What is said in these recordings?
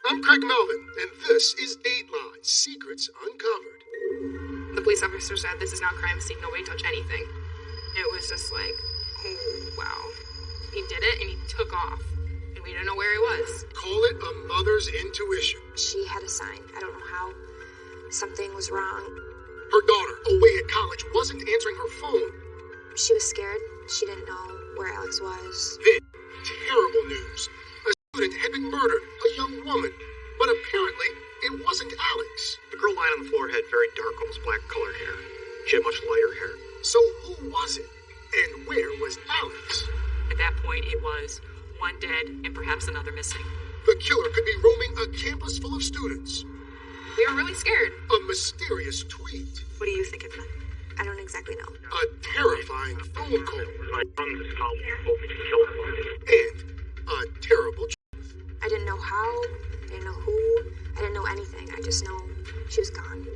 I'm Craig Melvin, and this is Dateline, Secrets Uncovered. The police officer said, "This is not a crime scene, nobody touch anything." It was just like, oh, wow. He did it, and he took off, and we didn't know where he was. Call it a mother's intuition. She had a sign. I don't know how. Something was wrong. Her daughter, away at college, wasn't answering her phone. She was scared. She didn't know where Alex was. Then, terrible news. A student had been murdered, a young woman. But apparently, it wasn't Alex. The girl lying on the floor had very dark, almost black colored hair. She had much lighter hair. So who was it? And where was Alex? At that point, it was one dead and perhaps another missing. The killer could be roaming a campus full of students. We were really scared. A mysterious tweet. What do you think it meant? I don't exactly know. A terrifying phone call. My son is called told me to kill him. And a terrible I didn't know how. I didn't know who. I didn't know anything. I just know she was gone.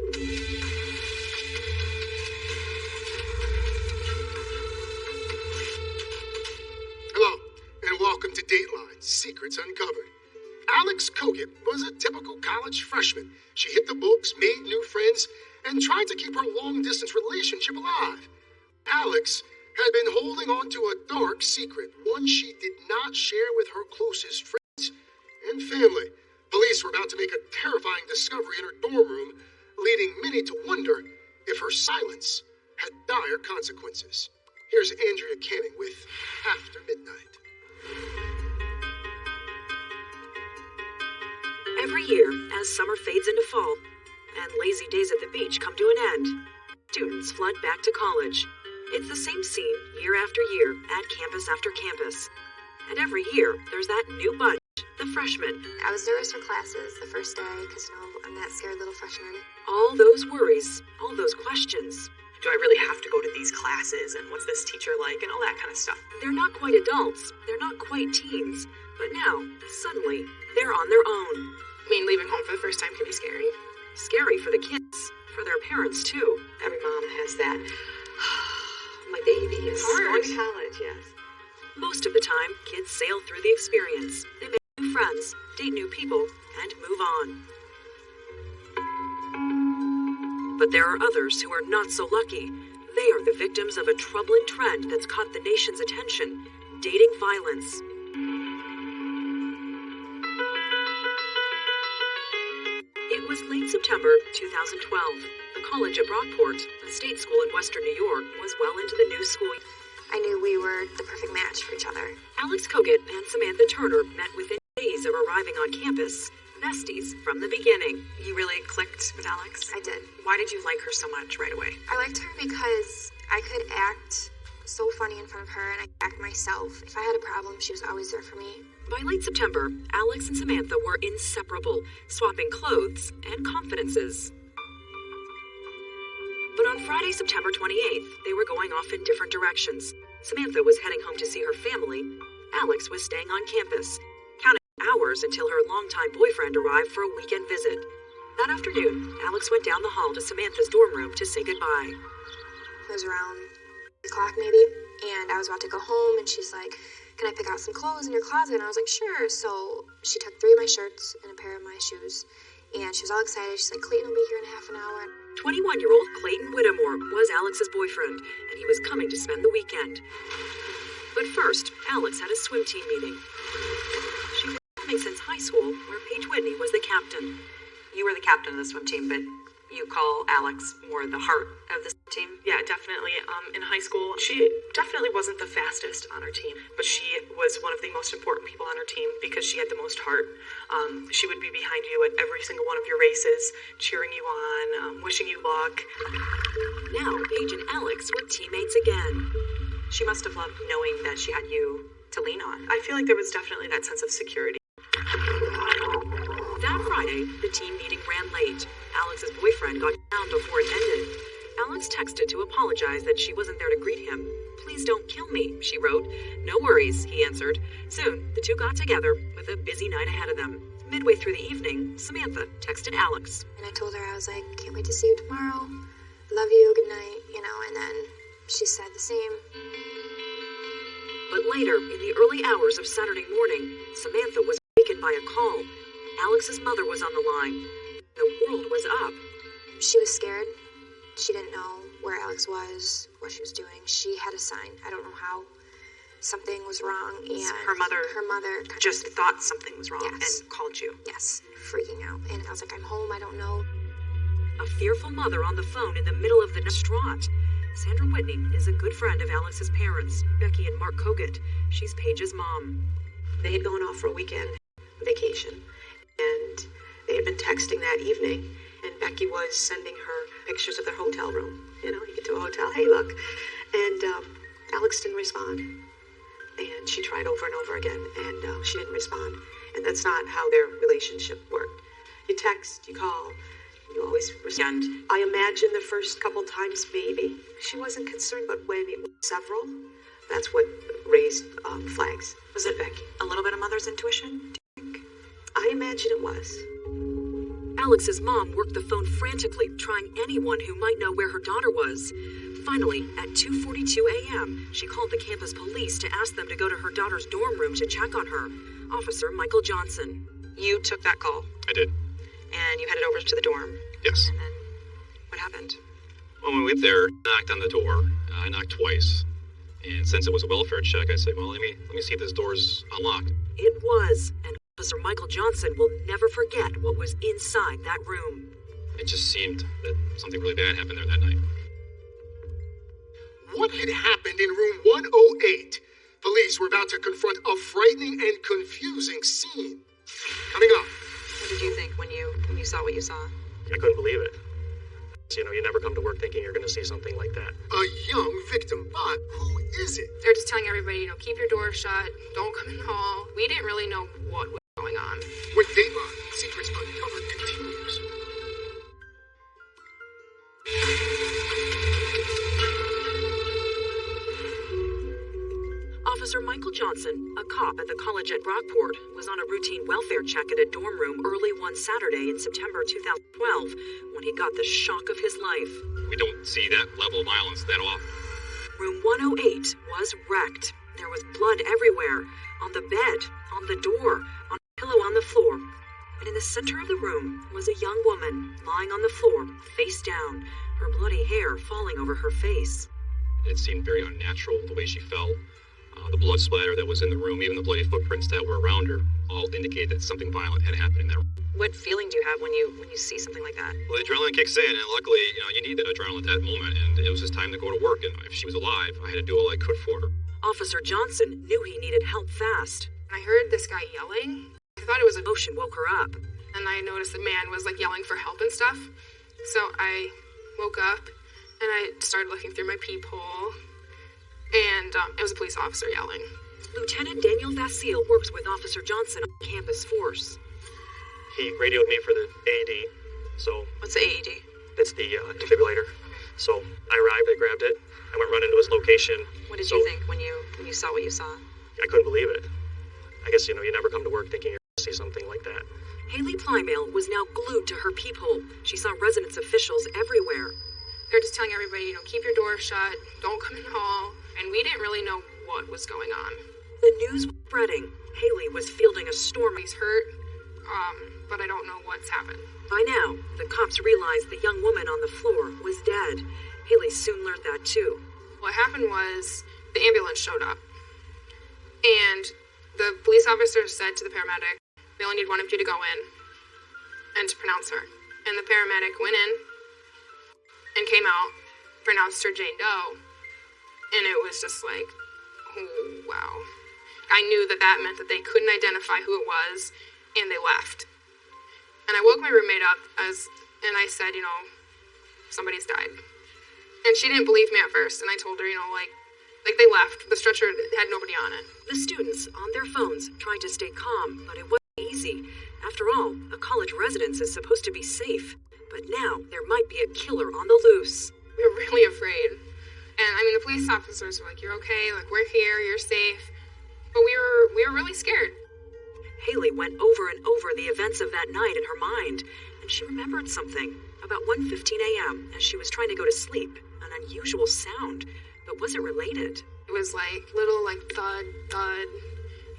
Hello, and welcome to Dateline, Secrets Uncovered. Alex Kogut was a typical college freshman. She hit the books, made new friends, and tried to keep her long-distance relationship alive. Alex had been holding on to a dark secret, one she did not share with her closest friends and family. Police were about to make a terrifying discovery in her dorm room, leading many to wonder if her silence had dire consequences. Here's Andrea Canning with After Midnight. Every year, as summer fades into fall, and lazy days at the beach come to an end, students flood back to college. It's the same scene year after year at campus after campus. And every year, there's that new bunch, the freshmen. I was nervous for classes the first day because, I'm that scared little freshman. All those worries, all those questions. Do I really have to go to these classes, and what's this teacher like, and all that kind of stuff? They're not quite adults, they're not quite teens, but now, suddenly, they're on their own. I mean, leaving home for the first time can be scary. Scary for the kids, for their parents too. Every mom has that. My baby is going to college, yes. Most of the time, kids sail through the experience. They make new friends, date new people, and move on. But there are others who are not so lucky. They are the victims of a troubling trend that's caught the nation's attention: dating violence. It was late September 2012. The college at Brockport, a state school in western New York, was well into the new school. I knew we were the perfect match for each other. Alex Kogut and Samantha Turner met within days of arriving on campus. Besties from the beginning. You really clicked with Alex? I did. Why did you like her so much right away? I liked her because I could act so funny in front of her, and I could act myself. If I had a problem, she was always there for me. By late September, Alex and Samantha were inseparable, swapping clothes and confidences. But on Friday, September 28th, they were going off in different directions. Samantha was heading home to see her family. Alex was staying on campus, counting hours until her longtime boyfriend arrived for a weekend visit. That afternoon, Alex went down the hall to Samantha's dorm room to say goodbye. It was around 8 o'clock maybe, and I was about to go home, and she's like, "Can I pick out some clothes in your closet?" And I was like, "Sure." So she took 3 of my shirts and a pair of my shoes, and she was all excited. She's like, "Clayton will be here in a half an hour." 21-year-old Clayton Whittemore was Alex's boyfriend, and he was coming to spend the weekend. But first, Alex had a swim team meeting. She'd been swimming since high school, where Paige Whitney was the captain. You were the captain of the swim team, but you call Alex more the heart of the team? Yeah, definitely. In high school, she definitely wasn't the fastest on her team, but she was one of the most important people on her team because she had the most heart. She would be behind you at every single one of your races, cheering you on, wishing you luck. Now, Paige and Alex were teammates again. She must have loved knowing that she had you to lean on. I feel like there was definitely that sense of security. That Friday, the team meeting ran late. Alex's boyfriend got down before it ended. Alex texted to apologize that she wasn't there to greet him. "Please don't kill me," she wrote. "No worries," he answered. Soon, the two got together, with a busy night ahead of them. Midway through the evening, Samantha texted Alex. And I told her, I was like, "Can't wait to see you tomorrow. Love you, good night," and then she said the same. But later, in the early hours of Saturday morning, Samantha was awakened by a call. Alex's mother was on the line. The world was up. She was scared. She didn't know where Alex was, what she was doing. She had a sign. I don't know how. Something was wrong, and Her mother just thought something was wrong Yes. and called you. yes, freaking out. And I was like, I'm home, I don't know. A fearful mother on the phone in the middle of the distraught. Sandra Whitney is a good friend of Alex's parents, Becky and Mark Kogut. She's Paige's mom. They had gone off for a weekend vacation, and they had been texting that evening, and Becky was sending her pictures of their hotel room. You know, you get to a hotel, hey, look. And Alex didn't respond. And she tried over and over again, and she didn't respond. And that's not how their relationship worked. You text, you call, you always respond. I imagine the first couple times maybe she wasn't concerned, but when it was several, that's what raised flags. Was it Becky? a little bit of mother's intuition? I imagine it was. Alex's mom worked the phone frantically, trying anyone who might know where her daughter was. Finally, at 2:42 a.m., she called the campus police to ask them to go to her daughter's dorm room to check on her. Officer Michael Johnson. You took that call, I did. and you headed over to the dorm. Yes. And then what happened? When we went there, knocked on the door. I knocked twice. And since it was a welfare check, I said, well, let me see if this door's unlocked. It was, and Officer Michael Johnson will never forget what was inside that room. It just seemed that something really bad happened there that night. What had happened in room 108? Police were about to confront a frightening and confusing scene. Coming up. What did you think when you saw what you saw? I couldn't believe it. You know, you never come to work thinking you're going to see something like that. A young victim, but who is it? They're just telling everybody, keep your door shut, don't come in the hall. We didn't really know what was going on. With Dateline, Secrets Uncovered continues. Officer Michael Johnson, a cop at the college at Brockport, was on a routine welfare check at a dorm room early one Saturday in September 2012 when he got the shock of his life. We don't see that level of violence that often. Room 108 was wrecked. There was blood everywhere, on the bed, on the door, on a pillow on the floor. And in the center of the room was a young woman lying on the floor, face down, her bloody hair falling over her face. It seemed very unnatural the way she fell. The blood splatter that was in the room, even the bloody footprints that were around her, all indicated that something violent had happened in that room. What feeling do you have when you see something like that? Well, the adrenaline kicks in, and luckily, you need that adrenaline at that moment, and it was just time to go to work, and if she was alive, I had to do all I could for her. Officer Johnson knew he needed help fast. And I heard this guy yelling. I thought it was a Emotion woke her up. and I noticed the man was yelling for help and stuff. So I woke up and I started looking through my peephole, and it was a police officer yelling. Lieutenant Daniel Vasile works with Officer Johnson on campus force. He radioed me for the AED, so What's the AED? it's the defibrillator. So I arrived, I grabbed it, I went running to his location. What did So you think when you saw what you saw? I couldn't believe it. I guess, you never come to work thinking you're going to see something like that. Haley Plymale was now glued to her peephole. She saw residence officials everywhere. They're just telling everybody, keep your door shut, don't come in the hall. And we didn't really know what was going on. The news was spreading. Haley was fielding a storm. He's hurt, but I don't know what's happened. By now, the cops realized the young woman on the floor was dead. Haley soon learned that too. What happened was the ambulance showed up, and the police officer said to the paramedic, we only need one of you to go in and to pronounce her. And the paramedic went in and came out, pronounced her Jane Doe, and it was just like, oh, wow. I knew that meant that they couldn't identify who it was, and they left. And I woke my roommate up and I said, somebody's died. And she didn't believe me at first, and I told her, they left. The stretcher had nobody on it. The students, on their phones, tried to stay calm, but it wasn't easy. After all, a college residence is supposed to be safe. But now, there might be a killer on the loose. We were really afraid. And, the police officers were like, you're okay, we're here, you're safe. But we were really scared. Haley went over and over the events of that night in her mind, and she remembered something. About 1:15 a.m., as she was trying to go to sleep, an unusual sound. But was it related? It was little thud, thud,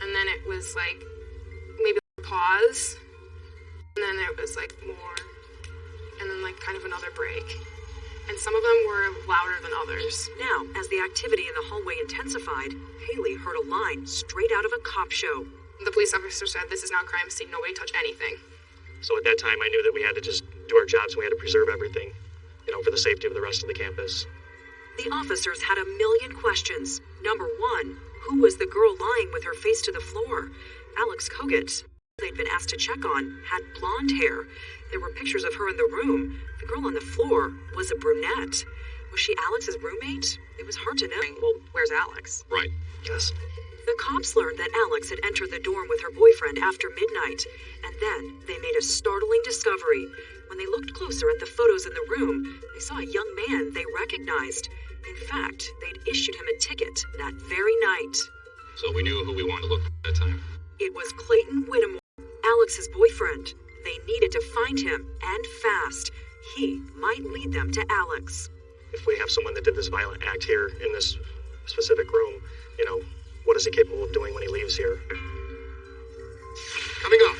and then it was maybe a pause, and then it was like more, and then like kind of another break. And some of them were louder than others. Now, as the activity in the hallway intensified, Haley heard a line straight out of a cop show. The police officer said, "This is not a crime scene, nobody touch anything." So at that time, I knew that we had to just do our jobs and we had to preserve everything, for the safety of the rest of the campus. The officers had a million questions. Number one, who was the girl lying with her face to the floor? Alex Kogut, they'd been asked to check on, had blonde hair. There were pictures of her in the room. The girl on the floor was a brunette. Was she Alex's roommate? It was hard to know. Well, where's Alex? Right. Yes. The cops learned that Alex had entered the dorm with her boyfriend after midnight, and then they made a startling discovery. When they looked closer at the photos in the room, they saw a young man they recognized. In fact, they'd issued him a ticket that very night. So we knew who we wanted to look for at that time. It was Clayton Whittemore, Alex's boyfriend. They needed to find him, and fast. He might lead them to Alex. If we have someone that did this violent act here in this specific room, what is he capable of doing when he leaves here? Coming up,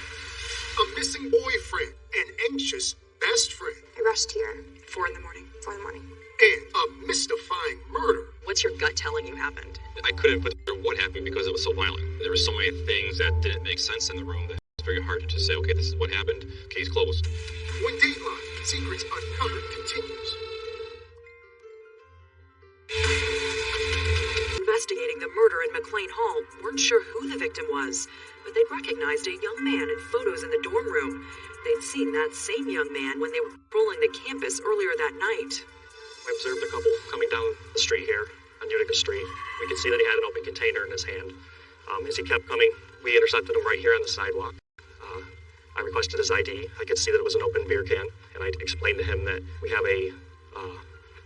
a missing boyfriend and anxious best friend. I rushed here. 4 in the morning. 4 in the morning. And a mystifying murder. What's your gut telling you happened? I couldn't put together what happened because it was so violent. There were so many things that didn't make sense in the room that it's very hard to just say, okay, this is what happened, case closed. When Dateline Secrets Uncovered continues. Investigating the murder in McLean Hall weren't sure who the victim was, but they'd recognized a young man in photos in the dorm room. They'd seen that same young man when they were patrolling the campus earlier that night. I observed a couple coming down the street here, on Utica Street. We could see that he had an open container in his hand. As he kept coming, we intercepted him right here on the sidewalk. I requested his ID. I could see that it was an open beer can, and I explained to him that we have a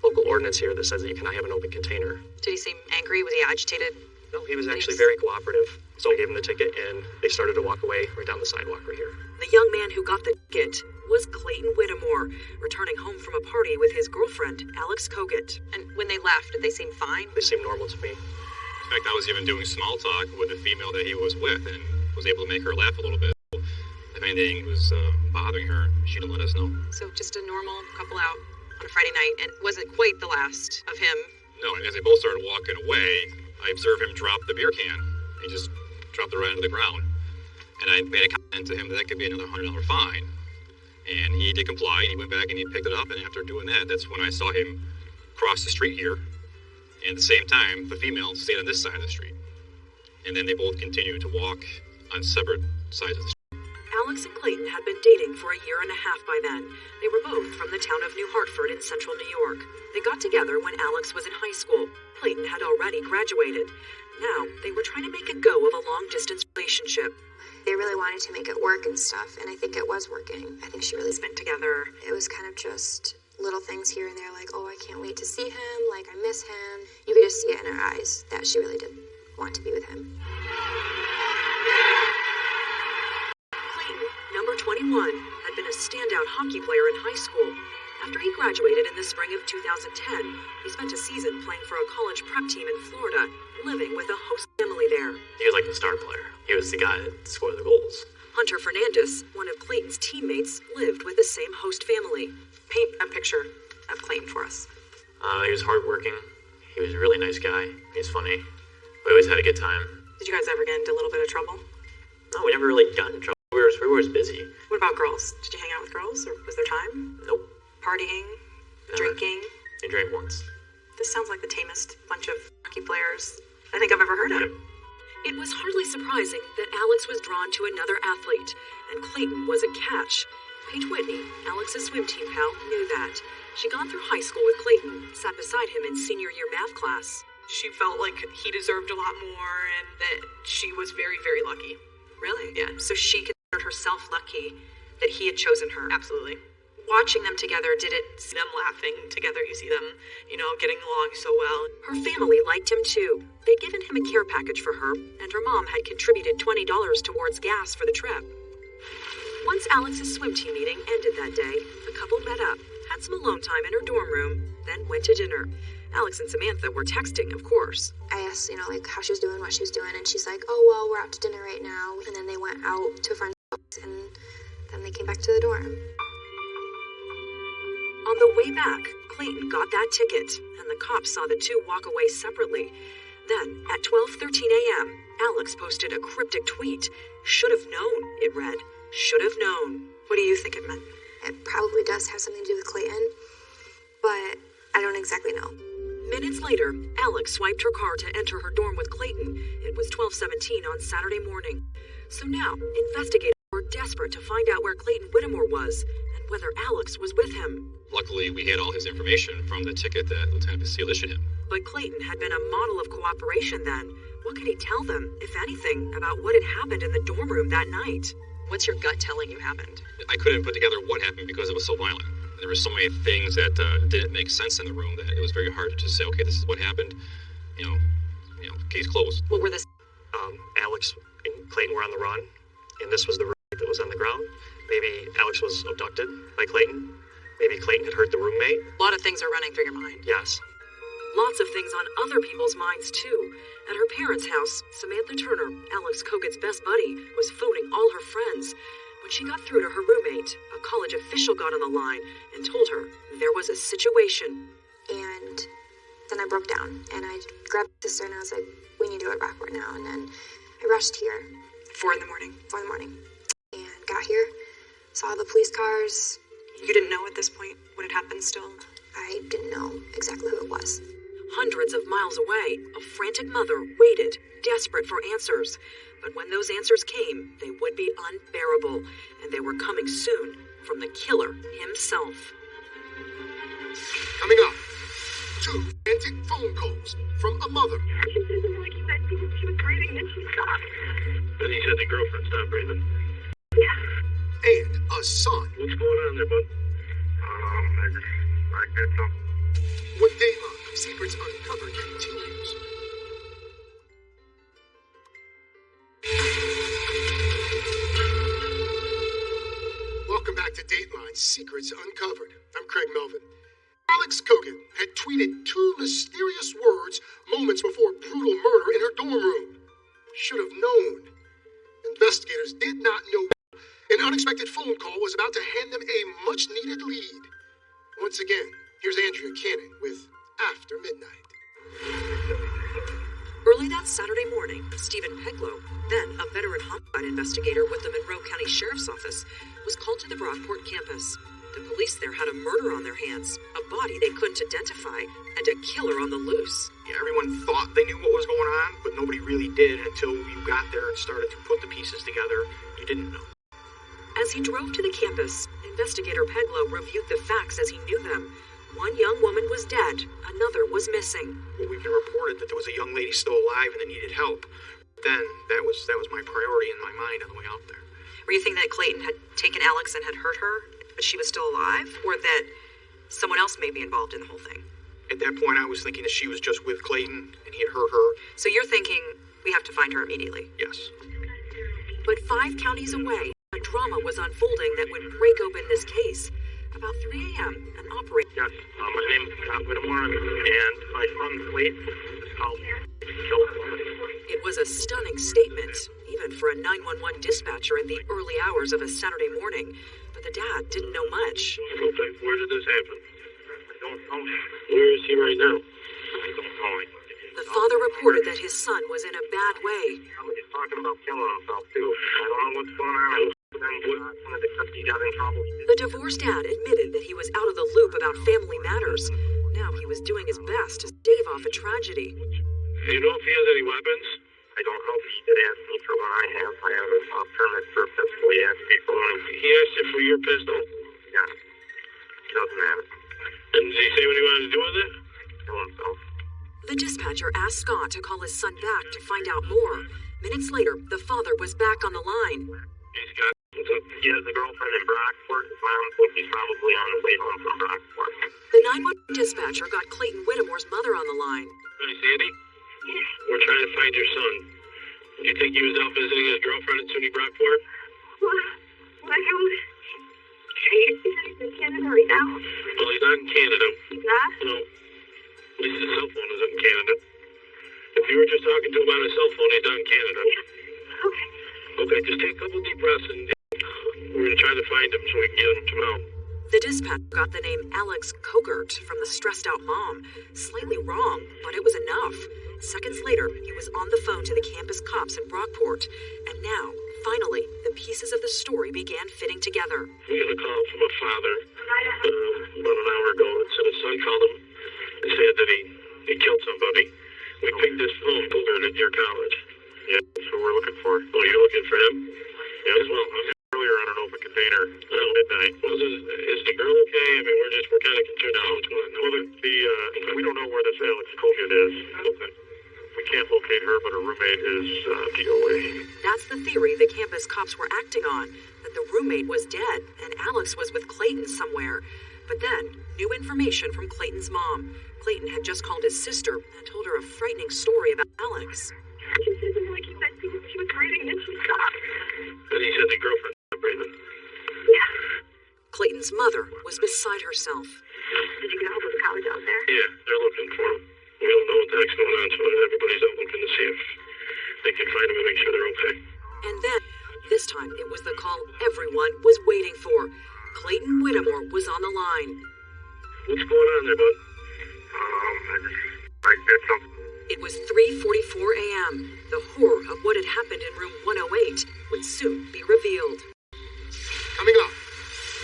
local ordinance here that says that you cannot have an open container. Did he seem angry? Was he agitated? No, he was actually very cooperative. So I gave him the ticket, and they started to walk away right down the sidewalk right here. The young man who got the ticket was Clayton Whittemore, returning home from a party with his girlfriend, Alex Kogut. And when they left, did they seem fine? They seemed normal to me. In fact, I was even doing small talk with the female that he was with and was able to make her laugh a little bit. If anything was bothering her, she didn't let us know. So just a normal couple out on a Friday night, and wasn't quite the last of him. No, and as they both started walking away, I observed him drop the beer can. He just dropped it right into the ground. And I made a comment to him that could be another $100 fine. And he did comply, and he went back and he picked it up, and after doing that, that's when I saw him cross the street here. And at the same time, the female stayed on this side of the street. And then they both continued to walk on separate sides of the street. Alex and Clayton had been dating for a year and a half by then. They were both from the town of New Hartford in central New York. They got together when Alex was in high school. Clayton had already graduated. Now, they were trying to make a go of a long-distance relationship. They really wanted to make it work and stuff, and I think it was working. I think she really Spent together. It was kind of just little things here and there, like, oh, I can't wait to see him, like, I miss him. You could just see it in her eyes that she really did want to be with him. Clayton, number 21, had been a standout hockey player in high school. After he graduated in the spring of 2010, he spent a season playing for a college prep team in Florida, living with a host family there. He was like the star player. He was the guy that scored the goals. Hunter Fernandez, one of Clayton's teammates, lived with the same host family. Paint a picture of Clayton for us. He was hardworking. He was a really nice guy. He was funny. We always had a good time. Did you guys ever get into a little bit of trouble? No, we never really got in trouble. We were always busy. What about girls? Did you hang out with girls, or was there time? Nope. Partying? Never. Drinking? I drank once. This sounds like the tamest bunch of hockey players I think I've ever heard of. Yep. It was hardly surprising that Alex was drawn to another athlete, and Clayton was a catch. Paige Whitney, Alex's swim team pal, knew that. She'd gone through high school with Clayton, sat beside him in senior year math class. She felt like he deserved a lot more and that she was very, very lucky. Really? Yeah. So she considered herself lucky that he had chosen her. Absolutely. Watching them together, did it... See them laughing together, you see them, getting along so well. Her family liked him too. They'd given him a care package for her, and her mom had contributed $20 towards gas for the trip. Once Alex's swim team meeting ended that day, the couple met up, had some alone time in her dorm room, then went to dinner. Alex and Samantha were texting, of course. I asked, how she was doing, what she was doing, and she's like, oh, well, we're out to dinner right now. And then they went out to a friend's house, and then when they came back to the dorm. On the way back, Clayton got that ticket, and the cops saw the two walk away separately. Then, at 12:13 a.m., Alex posted a cryptic tweet. "Should have known," it read. "Should have known." What do you think it meant? It probably does have something to do with Clayton, but I don't exactly know. Minutes later, Alex swiped her car to enter her dorm with Clayton. It was 12:17 on Saturday morning. So now, investigators were desperate to find out where Clayton Whittemore was and whether Alex was with him. Luckily, we had all his information from the ticket that Lieutenant Basile issued him. But Clayton had been a model of cooperation then. What could he tell them, if anything, about what had happened in the dorm room that night? What's your gut telling you happened? I couldn't put together what happened because it was so violent. There were so many things that didn't make sense in the room that it was very hard to just say, okay, this is what happened. Case closed. What were the... Alex and Clayton were on the run, and this was the roommate that was on the ground. Maybe Alex was abducted by Clayton. Maybe Clayton had hurt the roommate. A lot of things are running through your mind. Yes. Lots of things on other people's minds, too. At her parents' house, Samantha Turner, Alex Koget's best buddy, was phoning all her friends. When she got through to her roommate, a college official got on the line and told her there was a situation. And then I broke down, and I grabbed my sister, and I was like, we need to go to Rockport now. And then I rushed here. 4 in the morning. 4 in the morning. And got here, saw the police cars. You didn't know at this point what had happened still? I didn't know exactly who it was. Hundreds of miles away, a frantic mother waited, desperate for answers. But when those answers came, they would be unbearable, and they were coming soon from the killer himself. Coming up, 2 frantic phone calls from a mother. She said she was breathing and she stopped. Then he said the girlfriend stopped breathing. Yeah. And a son. What's going on there, bud? I did something. What Dateline Secrets Uncovered continues. Welcome back to Dateline Secrets Uncovered. I'm Craig Melvin. Alex Koget had tweeted 2 mysterious words moments before brutal murder in her dorm room. Should have known. Investigators did not know an unexpected phone call was about to hand them a much-needed lead. Once again, here's Andrea Canning with After Midnight. Early that Saturday morning, Stephen Peglow, then a veteran homicide investigator with the Monroe County Sheriff's Office, was called to the Brockport campus. The police there had a murder on their hands, a body they couldn't identify, and a killer on the loose. Yeah, everyone thought they knew what was going on, but nobody really did until you got there and started to put the pieces together. You didn't know. As he drove to the campus, investigator Peglow reviewed the facts as he knew them. One young woman was dead, another was missing. Well, we've been reported that there was a young lady still alive and that needed help. Then that was my priority in my mind on the way out there. Were you thinking that Clayton had taken Alex and had hurt her, but she was still alive? Or that someone else may be involved in the whole thing? At that point, I was thinking that she was just with Clayton and he had hurt her. So you're thinking we have to find her immediately? Yes. But 5 counties away, a drama was unfolding that would break open this case. About 3 a.m., an operator... Yes, my name is Scott Whittemore, and my son Slate is called killed somebody. It was a stunning statement, even for a 911 dispatcher in the early hours of a Saturday morning. But the dad didn't know much. Where did this happen? I don't know. Where is he right now? I don't know. The father reported that his son was in a bad way. He's talking about killing himself, too. I don't know what's going on. He got in trouble. The divorced dad admitted that he was out of the loop about family matters. Now he was doing his best to stave off a tragedy. Do you know if he has any weapons? I don't know if he did ask me for one I have. I have a permit for a pistol. He asked me for one. He asked you for your pistol? Yeah. He doesn't have it. And did he say what he wanted to do with it? Kill himself. The dispatcher asked Scott to call his son back to find out more. Minutes later, the father was back on the line. Hey, Scott. He has a girlfriend in Brockport. His mom thinks he's probably on his way home from Brockport. The 911 dispatcher got Clayton Whittemore's mother on the line. Hey, Sandy? Yes. We're trying to find your son. Do you think he was out visiting his girlfriend at SUNY Brockport? What? He's in Canada right now. Well, he's not in Canada. He's not? No. At least his cell phone isn't in Canada. If you were just talking to him on his cell phone, he's not in Canada. Okay. Okay, just take a couple deep breaths and we're going to try try to find him so we can get him out. The dispatch got the name Alex Kogert from the stressed out mom. Slightly wrong, but it was enough. Seconds later, he was on the phone to the campus cops in Brockport. And now, finally, the pieces of the story began fitting together. We got a call from a father about an hour ago that said his son called him and said that he killed somebody. We picked his phone over at your college. Yeah, that's what we're looking for. Oh, you're looking for him? Yeah, well, I'm earlier on an open container at midnight. Well, is the girl okay? I mean, we're kind of concerned about what's going on. We don't know where this Alex Kogan is. Okay. We can't locate her, but her roommate is DOA. That's the theory the campus cops were acting on, that the roommate was dead and Alex was with Clayton somewhere. But then, new information from Clayton's mom. Clayton had just called his sister and told her a frightening story about Alex. She said that like he said she was breathing and she stopped. And he said the girlfriend was breathing. Yeah. Clayton's mother was beside herself. Did you get a hold of the college out there? Yeah, they're looking for him. We don't know what the heck's going on, so everybody's out looking to see if they can find him and make sure they're okay. And then, this time, it was the call everyone was waiting for. Clayton Whittemore was on the line. What's going on there, bud? I did something. It was 3:44 a.m. The horror of what had happened in room 108 would soon be revealed. Coming up,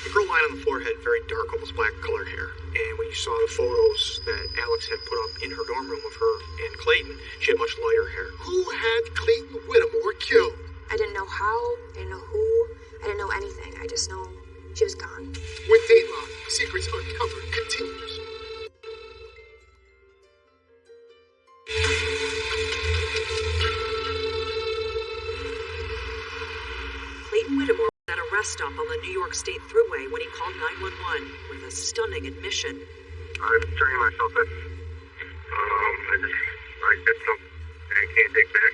the girl lying on the floor had very dark, almost black colored hair. And when you saw the photos that Alex had put up in her dorm room of her and Clayton, she had much lighter hair. Who had Clayton Whittemore killed? I didn't know how, I didn't know who, I didn't know anything. I just know she was gone. When Dateline Secrets Uncovered continues. Clayton Whittemore was at a rest stop on the New York State Thruway when he called 911 with a stunning admission. I'm turning myself in. I did something I can't take back.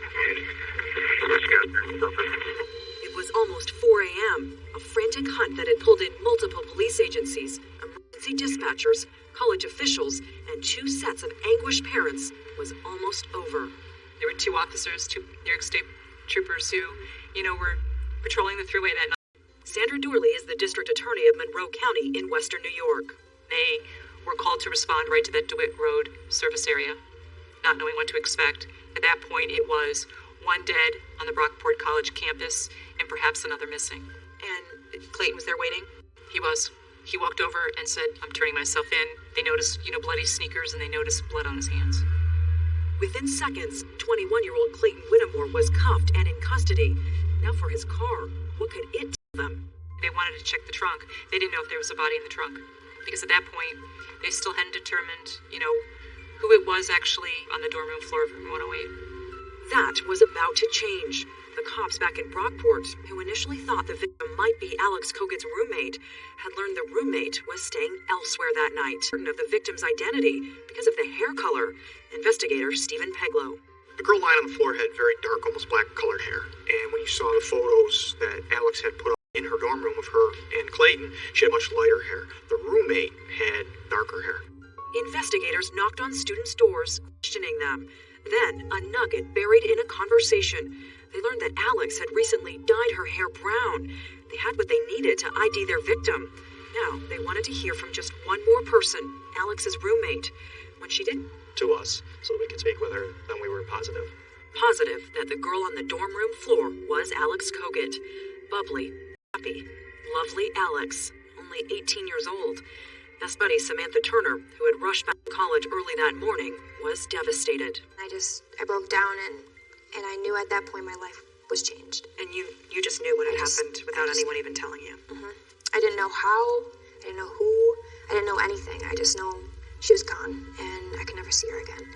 It was almost 4 a.m. A frantic hunt that had pulled in multiple police agencies, emergency dispatchers, college officials, and 2 sets of anguished parents was almost over. There were 2 officers, 2 New York State troopers who, were patrolling the Thruway that night. Sandra Doorley is the district attorney of Monroe County in western New York. They were called to respond right to that DeWitt Road service area, not knowing what to expect. At that point, it was 1 dead on the Brockport College campus and perhaps another missing. And Clayton was there waiting? He was. He walked over and said, "I'm turning myself in." They noticed, bloody sneakers, and they noticed blood on his hands. Within seconds, 21-year-old Clayton Whittemore was cuffed and in custody. Now for his car, what could it tell them? They wanted to check the trunk. They didn't know if there was a body in the trunk. Because at that point, they still hadn't determined, who it was actually on the dorm room floor of room 108. That was about to change. The cops back in Brockport, who initially thought the victim might be Alex Kogan's roommate, had learned the roommate was staying elsewhere that night. Certain of the victim's identity because of the hair color. Investigator Stephen Peglow. The girl lying on the floor had very dark, almost black colored hair. And when you saw the photos that Alex had put up in her dorm room of her and Clayton, she had much lighter hair. The roommate had darker hair. Investigators knocked on students' doors, questioning them. Then, a nugget buried in a conversation. They learned that Alex had recently dyed her hair brown. They had what they needed to ID their victim. Now, they wanted to hear from just one more person, Alex's roommate. When she didn't To us, so that we could speak with her, then we were positive. positive that the girl on the dorm room floor was Alex Kogut. Bubbly, happy, lovely Alex, only 18 years old. Best buddy Samantha Turner, who had rushed back to college early that morning, was devastated. I broke down and I knew at that point my life was changed. And you just knew what had happened without anyone even telling you. Mm-hmm. I didn't know how, I didn't know who, I didn't know anything. I just know she was gone and I could never see her again.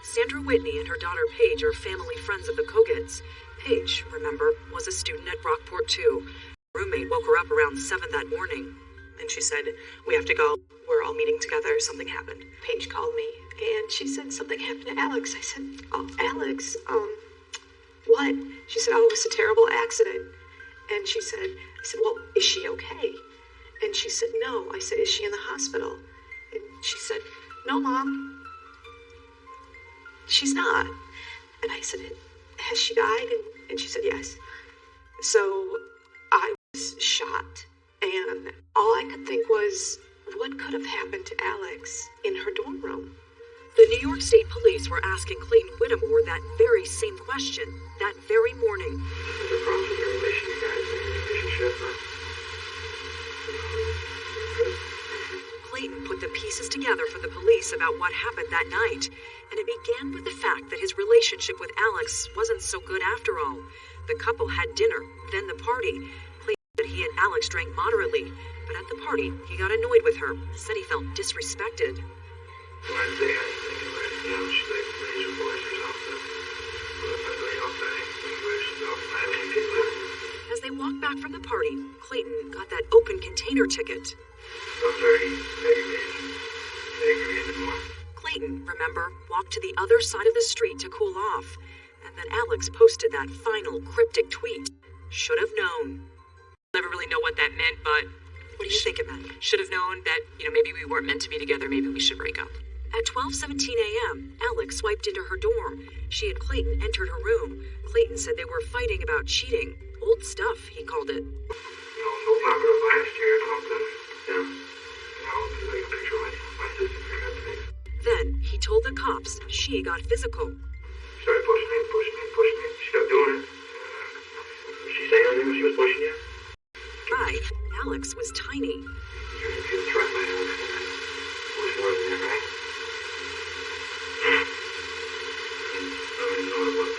Sandra Whitney and her daughter Paige are family friends of the Koguts. Paige, remember, was a student at Brockport too. Her roommate woke her up around 7 that morning. And she said, "We have to go. We're all meeting together. Something happened." Paige called me, and she said, "Something happened to Alex." I said, "Oh, Alex, what?" She said, "Oh, it was a terrible accident." And I said, "Well, is she okay?" And she said, "No." I said, "Is she in the hospital?" And she said, "No, Mom, she's not." And I said, "Has she died?" And she said, "Yes." So I was shocked. think was what could have happened to Alex in her dorm room. The New York State Police were asking Clayton Whittemore that very same question that very morning. Is there problems with your relation, you guys, in your relationship? Or... Clayton put the pieces together for the police about what happened that night, and it began with the fact that his relationship with Alex wasn't so good after all. The couple had dinner, then the party. Clayton said he and Alex drank moderately, but at the party, he got annoyed with her, said he felt disrespected. Wednesday, I think it was, you know, she like raised her voice or something. But everybody else, I think, English, I mean, people. As they walked back from the party, Clayton got that open container ticket. I'm very aggravated more. Clayton, remember, walked to the other side of the street to cool off. And then Alex posted that final cryptic tweet. Should have known. Never really know what that meant, but what do you think it meant? Should have known that, maybe we weren't meant to be together, maybe we should break up. At 12:17 a.m., Alex swiped into her dorm. She and Clayton entered her room. Clayton said they were fighting about cheating. Old stuff, he called it. No problem of last year or something. Yeah. There's like a picture of my sister and everything. Then he told the cops she got physical. She started pushing me. She kept doing it. Was she saying anything when she was pushing you? Right. Alex was tiny. You're gonna feel threatened by Alex. It was more than that, right? I don't even know what it was.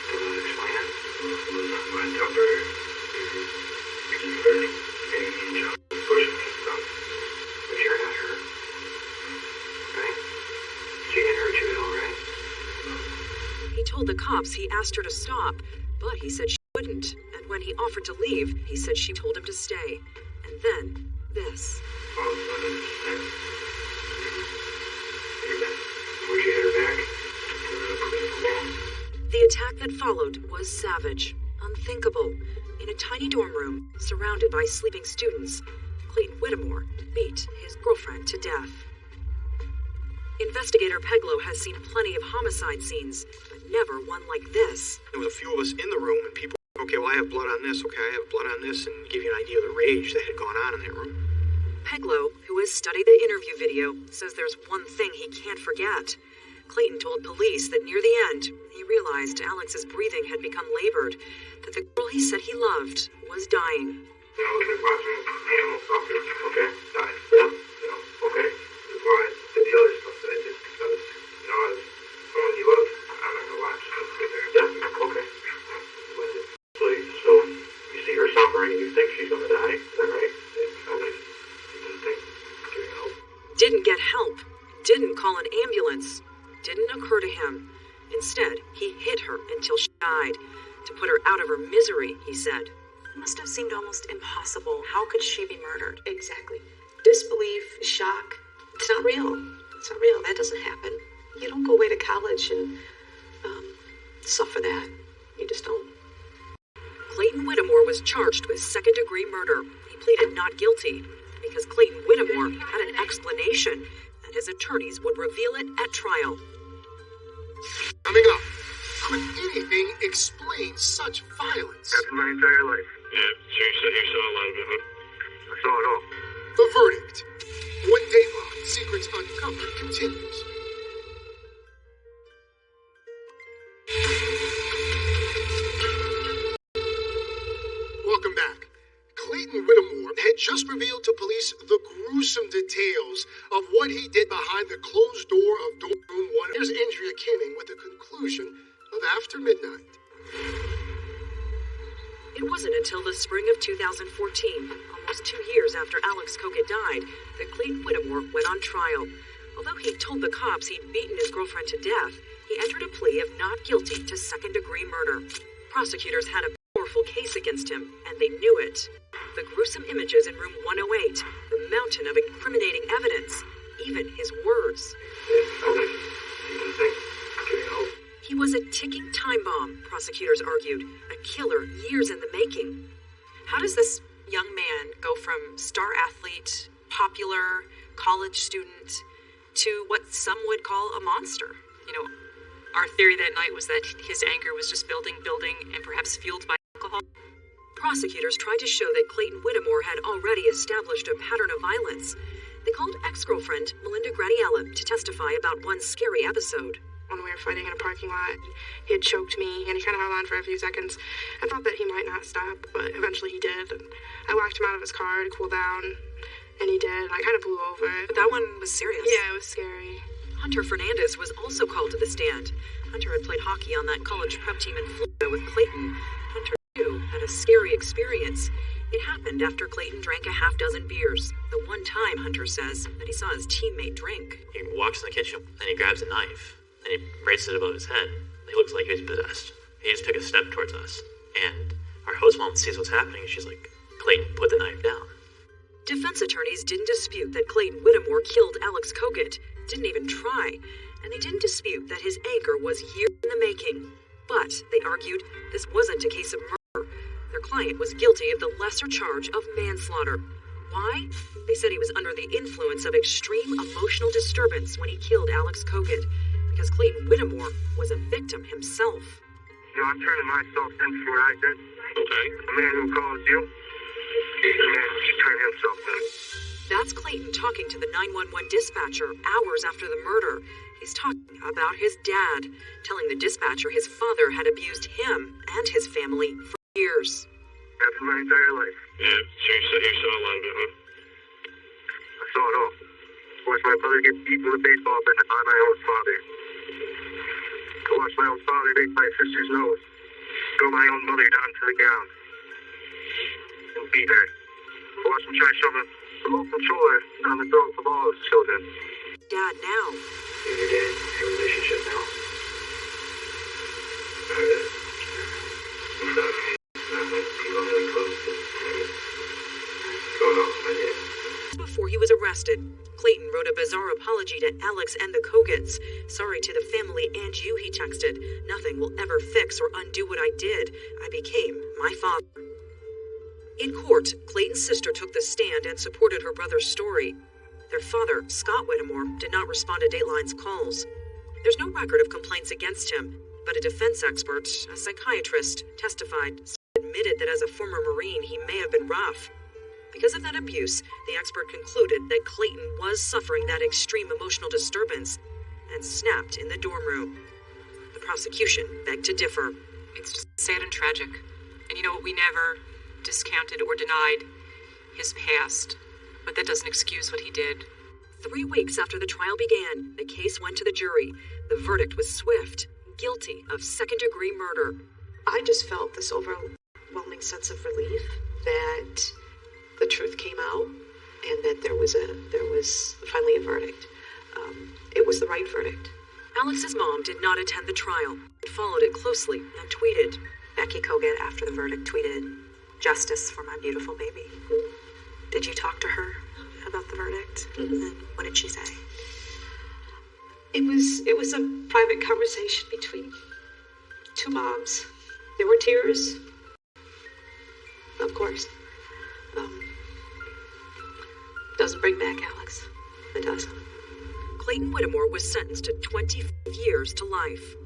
Doesn't explain it. It was not my temper. Getting hurt. Getting me in trouble. Pushing me and stuff. But you're not hurt. Right? She didn't hurt you at all, right? He told the cops he asked her to stop, but he said she wouldn't. And when he offered to leave, he said she told him to stay. And then, this. The attack that followed was savage, unthinkable. In a tiny dorm room, surrounded by sleeping students, Clayton Whittemore beat his girlfriend to death. Investigator Peglow has seen plenty of homicide scenes, but never one like this. There was a few of us in the room, and people, okay, well, I have blood on this, okay, I have blood on this, and give you an idea of the rage that had gone on in that room. Peglow, who has studied the interview video, says there's one thing he can't forget. Clayton told police that near the end, he realized Alex's breathing had become labored, that the girl he said he loved was dying. You know, we've been watching animal suffer, okay? Die. Yeah. Okay. That's why I did the other stuff that I did, because, as someone you love, I'm not gonna watch stuff with her. Yeah, okay. So, you see her suffering and you think she's gonna die, is that right? You didn't think, getting help? Didn't get help. Didn't call an ambulance. Didn't occur to him. Instead, he hit her until she died. To put her out of her misery, he said. It must have seemed almost impossible. How could she be murdered? Exactly. Disbelief, shock. It's not real. It's not real. That doesn't happen. You don't go away to college and suffer that. You just don't. Clayton Whittemore was charged with second-degree murder. He pleaded not guilty because Clayton Whittemore had an explanation, and his attorneys would reveal it at trial. Coming up, could anything explain such violence? That's my entire life. Yeah, so you saw a lot of it, huh? I saw it all. The verdict. When Dateline Secrets Uncovered continues. Welcome back. Clayton Whittemore had just revealed to police the gruesome details of what he did behind the closed door of dorm room 1. Here's Andrea Canning with the conclusion of After Midnight. It wasn't until the spring of 2014, almost 2 years after Alex Kogut died, that Clayton Whittemore went on trial. Although he told the cops he'd beaten his girlfriend to death, he entered a plea of not guilty to second-degree murder. Prosecutors had a powerful case against him, and they knew it. The gruesome images in room 108, the mountain of incriminating evidence, even his words. He was a ticking time bomb, prosecutors argued, a killer years in the making. How does this young man go from star athlete, popular, college student, to what some would call a monster? Our theory that night was that his anger was just building, and perhaps fueled by alcohol. Prosecutors tried to show that Clayton Whittemore had already established a pattern of violence. They called ex-girlfriend Melinda Graniella to testify about one scary episode. When we were fighting in a parking lot, he had choked me, and he kind of held on for a few seconds. I thought that he might not stop, but eventually he did. And I walked him out of his car to cool down, and he did. I kind of blew over. But that one was serious. Yeah, it was scary. Hunter Fernandez was also called to the stand. Hunter had played hockey on that college prep team in Florida with Clayton. Hunter, too, had a scary experience. It happened after Clayton drank a half-dozen beers. The one time, Hunter says, that he saw his teammate drink. He walks in the kitchen, and he grabs a knife. And he braces it above his head. He looks like he was possessed. He just took a step towards us. And our host mom sees what's happening, and she's like, Clayton, put the knife down. Defense attorneys didn't dispute that Clayton Whittemore killed Alex Kogut, didn't even try, and they didn't dispute that his anger was years in the making. But, they argued, this wasn't a case of murder. Their client was guilty of the lesser charge of manslaughter. Why? They said he was under the influence of extreme emotional disturbance when he killed Alex Kogut, because Clayton Whittemore was a victim himself. I'm turning myself in for what I did. Okay. The man who calls you, the man who should turn himself in. That's Clayton talking to the 911 dispatcher hours after the murder. He's talking about his dad, telling the dispatcher his father had abused him and his family for years. After my entire life. Yeah, so you saw a lot of it, huh? I saw it all. Watched my brother get beaten with a baseball bat by my own father. I watched my own father break my sister's nose. Throw my own mother down to the ground. And beat her. I watched him try to shove a local chore down the throat of all his children. Dad now. You and your dad in a relationship now? Before he was arrested, Clayton wrote a bizarre apology to Alex and the Koguts. Sorry to the family and you, he texted. Nothing will ever fix or undo what I did. I became my father. In court, Clayton's sister took the stand and supported her brother's story. Their father, Scott Whittemore, did not respond to Dateline's calls. There's no record of complaints against him, but a defense expert, a psychiatrist, testified, admitted that as a former Marine, he may have been rough. Because of that abuse, the expert concluded that Clayton was suffering that extreme emotional disturbance and snapped in the dorm room. The prosecution begged to differ. It's just sad and tragic. And you know what? We never discounted or denied his past, but that doesn't excuse what he did. 3 weeks after the trial began, the case went to the jury. The verdict was swift, guilty of second-degree murder. I just felt this overwhelming sense of relief that the truth came out and that there was finally a verdict. It was the right verdict. Alex's mom did not attend the trial, but followed it closely and tweeted. Becky Kogut, after the verdict, tweeted, "Justice for my beautiful baby." Did you talk to her about the verdict? Mm-hmm. And what did she say? It was a private conversation between two moms. There were tears, of course. Doesn't bring back Alex. It doesn't. Clayton Whittemore was sentenced to 25 years to life.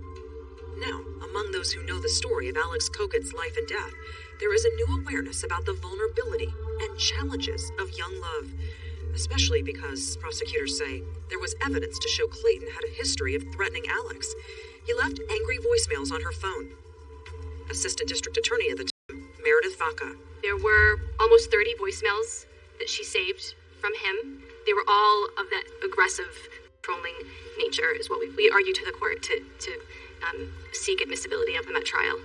Now, among those who know the story of Alex Kogut's life and death, there is a new awareness about the vulnerability and challenges of young love, especially because prosecutors say there was evidence to show Clayton had a history of threatening Alex. He left angry voicemails on her phone. Assistant District Attorney at the time, Meredith Vaca. There were almost 30 voicemails that she saved from him. They were all of that aggressive, controlling nature, is what we argued to the court to seek admissibility of them at trial.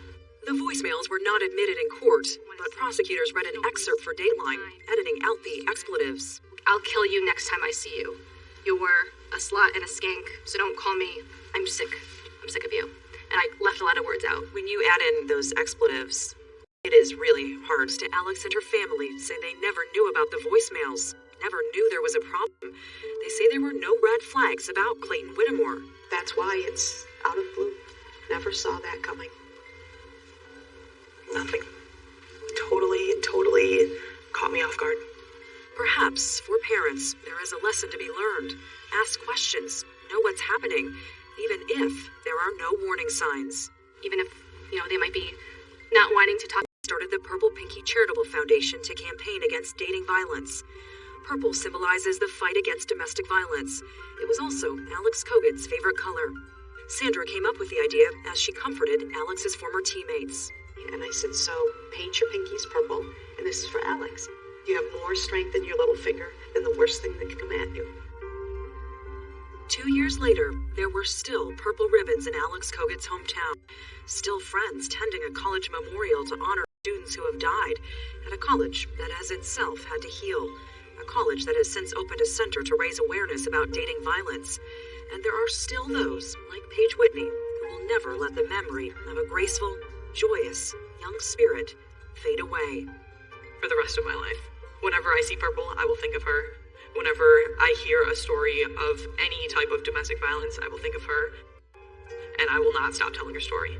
The voicemails were not admitted in court, but prosecutors read an excerpt for Dateline, editing out the expletives. "I'll kill you next time I see you. You're a slut and a skank, so don't call me. I'm sick. I'm sick of you." And I left a lot of words out. When you add in those expletives, it is really hard. To Alex and her family say they never knew about the voicemails, never knew there was a problem. They say there were no red flags about Clayton Whittemore. That's why it's out of blue. Never saw that coming. Nothing. Totally caught me off guard. Perhaps, for parents, there is a lesson to be learned. Ask questions. Know what's happening, even if there are no warning signs. Even if, they might be not wanting to talk. Started the Purple Pinky charitable foundation to campaign against dating violence. Purple symbolizes the fight against domestic violence. It was also Alex Koget's favorite color. Sandra came up with the idea as she comforted Alex's former teammates. And I said, so paint your pinkies purple, and this is for Alex. You have more strength in your little finger than the worst thing that can come at you. 2 years later, there were still purple ribbons in Alex Koget's hometown. Still friends tending a college memorial to honor students who have died at a college that has itself had to heal. A college that has since opened a center to raise awareness about dating violence. And there are still those, like Paige Whitney, who will never let the memory of a graceful, joyous, young spirit fade away. For the rest of my life. Whenever I see purple, I will think of her. Whenever I hear a story of any type of domestic violence, I will think of her. And I will not stop telling her story.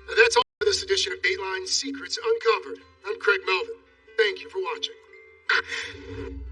And that's all for this edition of Dateline Secrets Uncovered. I'm Craig Melvin. Thank you for watching.